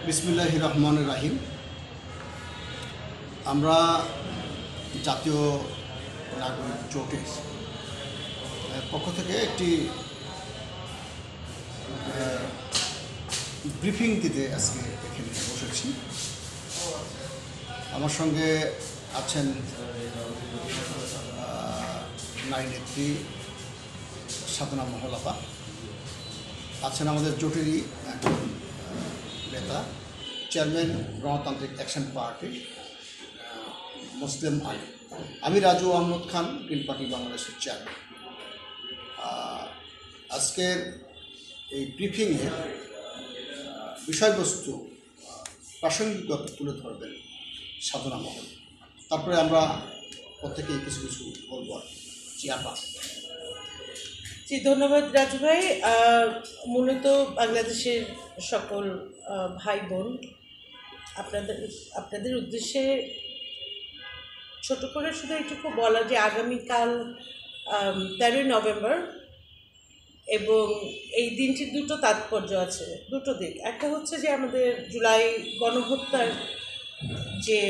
বিসমিল্লাহির রহমানির রহিম। আমরা জাতীয় নাগরিক জোটের পক্ষ থেকে একটি ব্রিফিং দিতে আজকে এখানে বসেছি। আমার সঙ্গে আছেন নারী নেত্রী সাধনা মহলাপা, আছেন আমাদের জোটেরই একজন নেতা, চেয়ারম্যান গণতান্ত্রিক অ্যাকশন পার্টির মুসলিম আলী, আমি রাজু আহমদ খান, গ্রিন পার্টি বাংলাদেশের চেয়ারম্যান। আজকের এই ব্রিফিংয়ের বিষয়বস্তু প্রাসঙ্গিকতা তুলে ধরবেন সাধনা মহল, তারপরে আমরা প্রত্যেকেই কিছু কিছু বলব। চিয়াপা। জি, ধন্যবাদ রাজু ভাই। মূলত বাংলাদেশের সকল ভাই বোন, আপনাদের উদ্দেশ্যে ছোট করে শুধু এইটুকু বলা যে আগামীকাল 13 নভেম্বর, এবং এই দিনটির দুটো তাৎপর্য আছে, দুটো দিক। একটা হচ্ছে যে আমাদের জুলাই গণহত্যার যে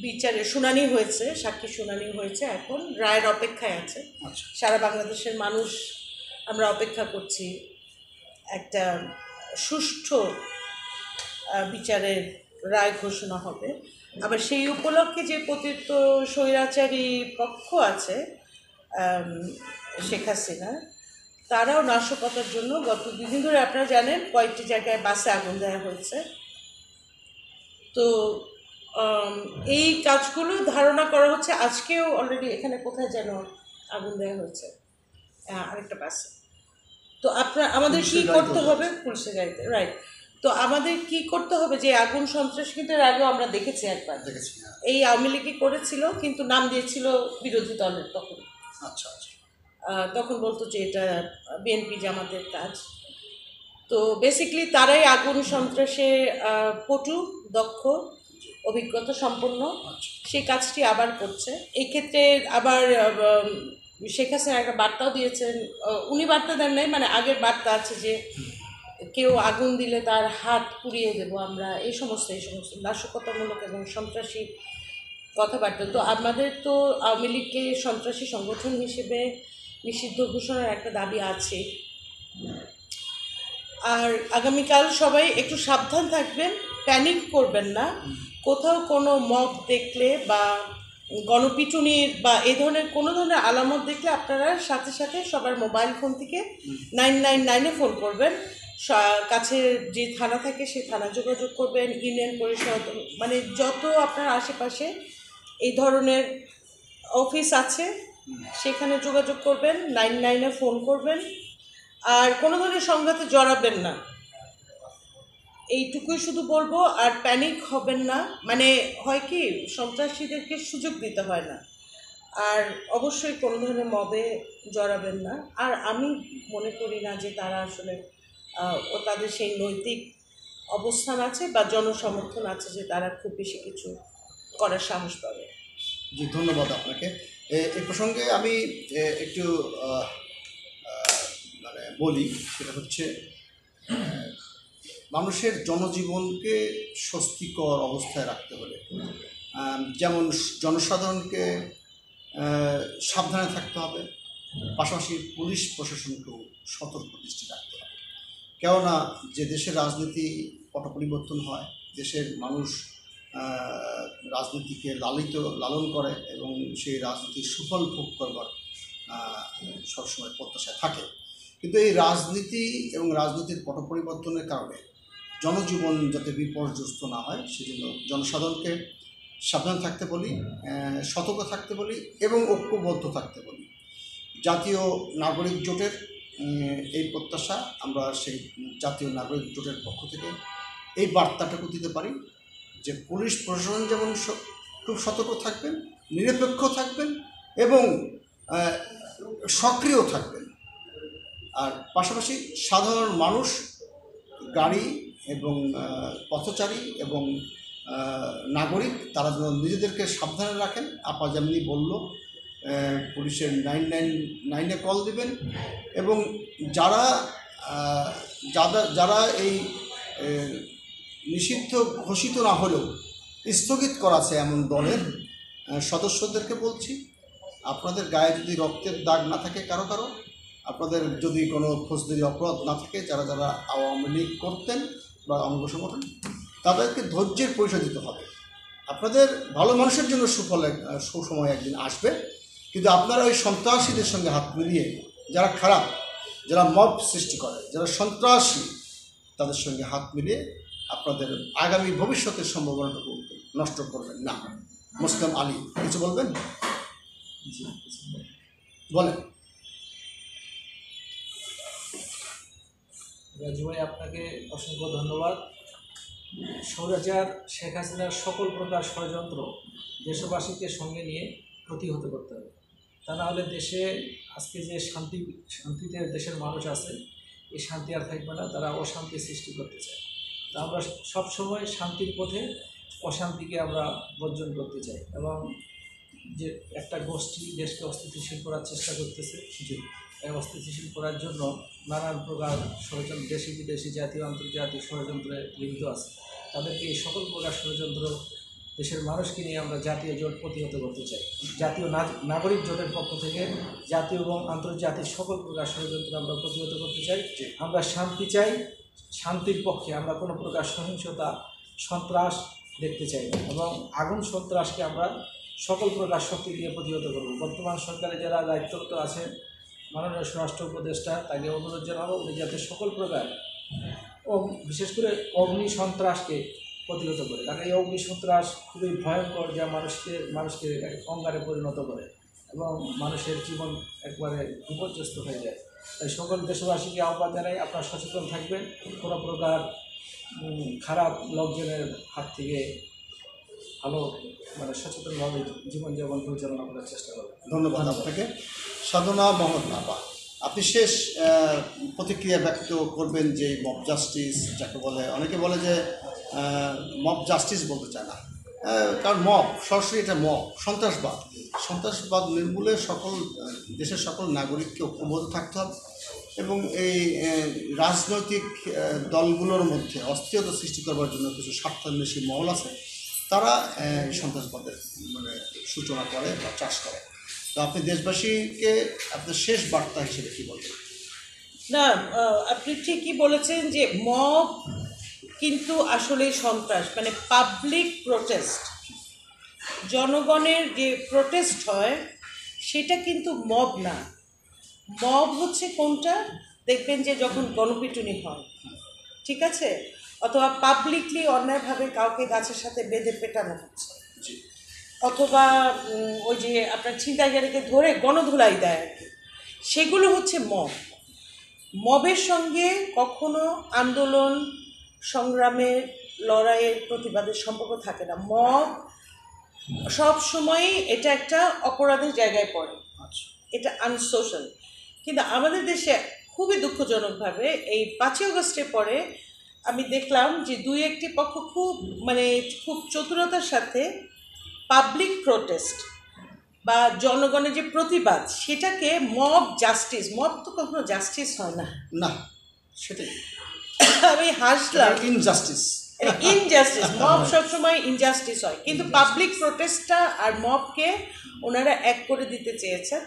বিচারে শুনানি হয়েছে, সাক্ষী শুনানি হয়েছে, এখন রায়ের অপেক্ষায় আছে সারা বাংলাদেশের মানুষ। আমরা অপেক্ষা করছি একটা সুষ্ঠু বিচারের রায় ঘোষণা হবে। আবার সেই উপলক্ষে যে পতিত স্বৈরাচারী পক্ষ আছে শেখ হাসিনা, তারাও নাশকতার জন্য গত দুদিন ধরে আপনারা জানেন কয়েকটি জায়গায় বাসে আগুন দেওয়া হয়েছে। তো এই কাজগুলো ধারণা করা হচ্ছে। আজকেও অলরেডি এখানে কোথায় যেন আগুন দেওয়া হয়েছে, আরেকটা বাসে। তো আমাদের কি করতে হবে, পুলিশের গাড়িতে, রাইট। তো আমাদের কি করতে হবে, যে আগুন সন্ত্রাস কিন্তু এর আগেও আমরা দেখেছি একবার, এই আওয়ামী লীগই করেছিল, কিন্তু নাম দিয়েছিল বিরোধী দলের। তখন বলতো যে এটা বিএনপি জামাতের কাজ। তো বেসিক্যালি তারাই আগুন সন্ত্রাসে পটু, দক্ষ, অভিজ্ঞতা সম্পন্ন, সেই কাজটি আবার করছে। এই ক্ষেত্রে আবার শেখ হাসিনা একটা বার্তাও দিয়েছেন। উনি বার্তা দেন নাই, মানে আগের বার্তা আছে যে কেউ আগুন দিলে তার হাত পুড়িয়ে দেব আমরা, এই সমস্ত নাশকতামূলক এবং সন্ত্রাসী কথাবার্তা। তো আমাদের তো আওয়ামী লীগকে সন্ত্রাসী সংগঠন হিসেবে নিষিদ্ধ ঘোষণার একটা দাবি আছে। আর আগামীকাল সবাই একটু সাবধান থাকবেন, প্যানিক করবেন না। কোথাও কোনো মব দেখলে বা গণপিটুনির বা এই ধরনের কোনো ধরনের আলামত দেখলে আপনারা সাথে সাথে সবার মোবাইল ফোন থেকে 999-এ ফোন করবেন। কাছে যে থানা থাকে সেই থানা যোগাযোগ করবেন, ইউনিয়ন পরিষদ, মানে যত আপনার আশেপাশে এই ধরনের অফিস আছে সেখানে যোগাযোগ করবেন, 99-এ ফোন করবেন। আর কোনো ধরনের সংঘাতে জড়াবেন না, এইটুকুই শুধু বলবো। আর প্যানিক হবেন না, মানে হয় কি, সন্ত্রাসীদেরকে সুযোগ দিতে হয় না। আর অবশ্যই কোনো ধরনের মবে জড়াবেন না। আর আমি মনে করি না যে তারা আসলে তাদের সেই নৈতিক অবস্থান আছে বা জনসমর্থন আছে যে তারা খুব বেশি কিছু করার সাহস পাবে। জি, ধন্যবাদ আপনাকে। এই প্রসঙ্গে আমি একটু বলি, সেটা হচ্ছে মানুষের জনজীবনকে স্বস্তিকর অবস্থায় রাখতে হলে যেমন জনসাধারণকে সাবধানে থাকতে হবে, পাশাপাশি পুলিশ প্রশাসনকেও সতর্ক দৃষ্টি রাখতে হবে। কেননা যে দেশের রাজনীতি পট পরিবর্তন হয়, দেশের মানুষ রাজনীতিকে লালন করে এবং সেই রাজনীতির সুফল ভোগ করবার সবসময় প্রত্যাশায় থাকে। কিন্তু এই রাজনীতি এবং রাজনীতির পট পরিবর্তনের কারণে জনজীবন যাতে বিপর্যস্ত না হয়, সেজন্য জনসাধারণকে সাবধান থাকতে বলি, সতর্ক থাকতে বলি এবং ঐক্যবদ্ধ থাকতে বলি। জাতীয় নাগরিক জোটের এই প্রত্যাশা, আমরা সেই জাতীয় নাগরিক জোটের পক্ষ থেকে এই বার্তাটুকু দিতে পারি যে পুলিশ প্রশাসন যেমন খুব সতর্ক থাকবেন, নিরপেক্ষ থাকবেন এবং সক্রিয় থাকবেন। আর পাশাপাশি সাধারণ মানুষ, গাড়ি এবং পথচারী এবং নাগরিক, তারা যেন নিজেদেরকে সাবধানে রাখেন। আপা যেমনি বলল, পুলিশের 999-এ কল দিবেন এবং যারা এই নিষিদ্ধ ঘোষিত না হলেও স্থগিত করা আছে এমন দলের সদস্যদেরকে বলছি, আপনাদের গায়ে যদি রক্তের দাগ না থাকে কারো কারো, আপনাদের যদি কোনো ফৌজদারি অপরাধ না থাকে, যারা যারা আওয়ামী লীগ করতেন বা অঙ্গ সংগঠন, তাদেরকে ধৈর্যের পরিচয় দিতে হবে। আপনাদের ভালো মানুষের জন্য সুসময় একদিন আসবে, কিন্তু আপনারা ওই সন্ত্রাসীদের সঙ্গে হাত মিলিয়ে, যারা খারাপ, যারা মব সৃষ্টি করে, যারা সন্ত্রাসী, তাদের সঙ্গে হাত মিলিয়ে আপনাদের আগামী ভবিষ্যতের সম্ভাবনাটুকু নষ্ট করবেন না। মুসলিম আলী কিছু বলবেন? বলেন। রাজু ভাই, আপনাকে অসংখ্য ধন্যবাদ। স্বৈরাচার শেখ হাসিনার সকল প্রকার ষড়যন্ত্র দেশবাসীকে সঙ্গে নিয়ে প্রতিহত করতে হবে। তা না হলে দেশে আজকে যে শান্তিতে দেশের মানুষ আছে, এই শান্তি আর থাকবে না, তারা অশান্তি সৃষ্টি করতে চায়। তা আমরা সবসময় শান্তির পথে অশান্তিকে আমরা বর্জন করতে চাই, এবং যে একটা গোষ্ঠী দেশকে অস্থিতিশীল করার চেষ্টা করতেছে, এই অস্থিতিশীল করার জন্য নানান প্রকার ষড়যন্ত্র, দেশি বিদেশি জাতীয় আন্তর্জাতিক ষড়যন্ত্রে লিপ্ত আছে। তাদেরকে এই সকল প্রকার ষড়যন্ত্র দেশের মানুষকে নিয়ে আমরা জাতীয় জোট প্রতিহত করতে চাই। জাতীয় নাগরিক জোটের পক্ষ থেকে জাতীয় এবং আন্তর্জাতিক সকল প্রকার ষড়যন্ত্র আমরা প্রতিহত করতে চাই। আমরা শান্তি চাই, শান্তির পক্ষে আমরা কোনো প্রকার সহিংসতা, সন্ত্রাস দেখতে চাই না, এবং আগুন সন্ত্রাসকে আমরা সকল প্রকার শক্তি দিয়ে প্রতিহত করব। বর্তমান সরকারে যারা দায়িত্বরত আছেন, মাননীয় স্বরাষ্ট্র উপদেষ্টা, তাকে অনুরোধ জানাবো উনি যাতে সকল প্রকার বিশেষ করে অগ্নি সন্ত্রাসকে প্রতিহত করে, কারণ এই অগ্নি সন্ত্রাস খুবই ভয়ঙ্কর, যা মানুষকে অঙ্গারে পরিণত করে এবং মানুষের জীবন একবারে বিপর্যস্ত হয়ে যায়। তাই সকল দেশবাসীকে আহ্বান জানাই, আপনারা সচেতন থাকবেন, কোনো প্রকার খারাপ লোকজনের হাত থেকে ভালো সচেতনভাবে জীবনযাপন পরিচালনা করার চেষ্টা করবেন। ধন্যবাদ আপনাকে। সাধনা মোহাম্মদ নাপা, আপনি শেষ প্রতিক্রিয়া ব্যক্ত করবেন যে মব জাস্টিস যাকে বলে, অনেকে বলে যে মব জাস্টিস বলতে চায় না, কারণ মব সরাসরি এটা মব সন্ত্রাসবাদ নির্মূলে দেশের সকল নাগরিককে ঐক্যবদ্ধ থাকতে হবে, এবং এই রাজনৈতিক দলগুলোর মধ্যে অস্থিরতা সৃষ্টি করবার জন্য কিছু স্বার্থান্বেষী মহল আছে, তারা সন্ত্রাসবাদের সূচনা করে বা চাষ করে। তো আপনি দেশবাসীকে আপনার শেষ বার্তা হিসেবে কী বলবেন? না, আপনি ঠিকই বলেছেন যে মব কিন্তু আসলে সন্ত্রাস, পাবলিক প্রোটেস্ট, জনগণের যে প্রোটেস্ট হয় সেটা কিন্তু মব না। মব হচ্ছে কোনটা, দেখবেন যে যখন গণপিটুনি হয়, ঠিক আছে, অথবা পাবলিকলি অন্যায়ভাবে কাউকে গাছের সাথে বেঁধে পেটানো হচ্ছে, অথবা ওই যে আপনার ছিনতাইকারীকে ধরে গণধুলাই দেয় আর কি, সেগুলো হচ্ছে মব। মবের সঙ্গে কখনো আন্দোলন, সংগ্রামের, লড়াইয়ের, প্রতিবাদের সম্পর্ক থাকে না। মব সব সময়ই এটা একটা অপরাধের জায়গায় পড়ে, এটা আনসোশ্যাল। কিন্তু আমাদের দেশে খুবই দুঃখজনকভাবে এই 5ই আগস্টের পরে আমি দেখলাম যে দুই একটি পক্ষ খুব চতুরতার সাথে পাবলিক প্রোটেস্ট বা জনগণের যে প্রতিবাদ, সেটাকে মব জাস্টিস, মব তো কখনো জাস্টিস হয় না, না সেটাই আমি হাসলাম, ইনজাস্টিস, মব সবসময় ইনজাস্টিস হয়, কিন্তু পাবলিক প্রোটেস্টটা আর মবকে ওনারা এক করে দিতে চেয়েছেন।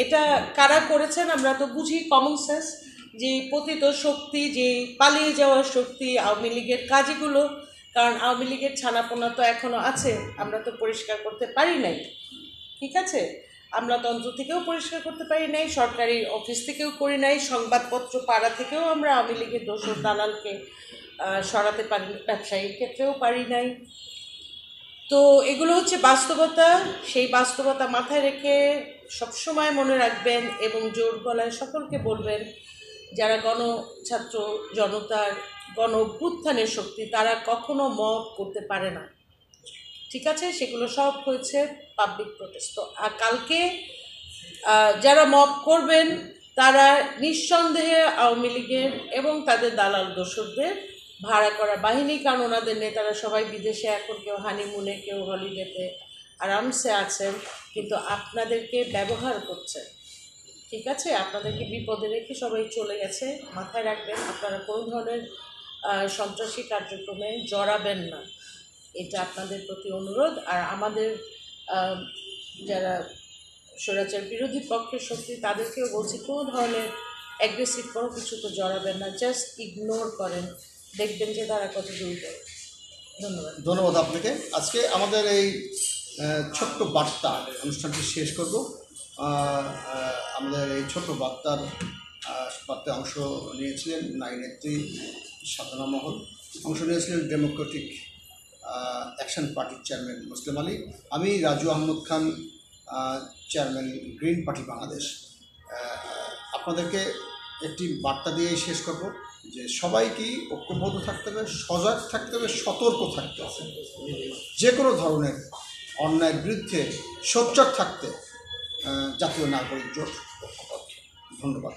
এটা কারা করেছেন আমরা তো বুঝি, কমন সেন্স, যে পতিত শক্তি, যে পালিয়ে যাওয়ার শক্তি, আওয়ামী লীগের কাজগুলো, কারণ আওয়ামী লীগের ছানাপোনা তো এখনও আছে, আমরা তো পরিষ্কার করতে পারি নাই, ঠিক আছে, আমরা তন্ত্র থেকেও পরিষ্কার করতে পারি নাই, সরকারি অফিস থেকেও করি নাই, সংবাদপত্র পাড়া থেকেও আমরা আওয়ামী লীগের দোসর দালালকে সরাতে পারি, ব্যবসায়ীর ক্ষেত্রেও পারি নাই। তো এগুলো হচ্ছে বাস্তবতা, সেই বাস্তবতা মাথায় রেখে সবসময় মনে রাখবেন এবং জোর গলায় সকলকে বলবেন, যারা গণছাত্র জনতার গণ অভ্যুত্থানের শক্তি, তারা কখনো মব করতে পারে না, ঠিক আছে, সেগুলো সব হয়েছে পাবলিক প্রোটেস্ট। তো আর কালকে যারা মব করবেন তারা নিঃসন্দেহে আওয়ামী লীগের এবং তাদের দালাল দোসরদের ভাড়া করা বাহিনী, কারণ ওনাদের নেতারা সবাই বিদেশে, এখন কেউ হানিমুনে, কেউ হলিডেতে আরামসে আছেন, কিন্তু আপনাদেরকে ব্যবহার করছে, ঠিক আছে, আপনাদেরকে বিপদে রেখে সবাই চলে গেছে। মাথায় রাখবেন, আপনারা কোনো ধরনের সন্ত্রাসী কার্যক্রমে জড়াবেন না, এটা আপনাদের প্রতি অনুরোধ। আর আমাদের যারা স্বৈরাচার বিরোধী পক্ষের শক্তি তাদেরকেও বলছি, কোনো ধরনের অ্যাগ্রেসিভ কোনো কিছু তো জড়াবেন না, জাস্ট ইগনোর করেন, দেখবেন যে তারা কত দূর যায়। ধন্যবাদ আপনাকে। আজকে আমাদের এই ছোট্ট বার্তা অনুষ্ঠানটি শেষ করব। আমাদের এই ছোট্ট বার্তায় অংশ নিয়েছিলেন নারী নেত্রী সাধনা মহল, অংশ নিয়েছিলেন ডেমোক্রেটিক অ্যাকশন পার্টির চেয়ারম্যান মুসলিম আলী, আমি Raju Ahmad Khan, chairman green party Bangladesh. আপনাদেরকে একটি বার্তা দিয়ে শেষ করব যে সবাইকেই ঐক্যবদ্ধ থাকতে হবে, সজাগ থাকতে হবে, সতর্ক থাকতে হবে, যে কোনো ধরনের অন্যায়ের বিরুদ্ধে সোচ্চার থাকতে জাতীয় নাগরিক জোট ঐক্যবদ্ধ। ধন্যবাদ।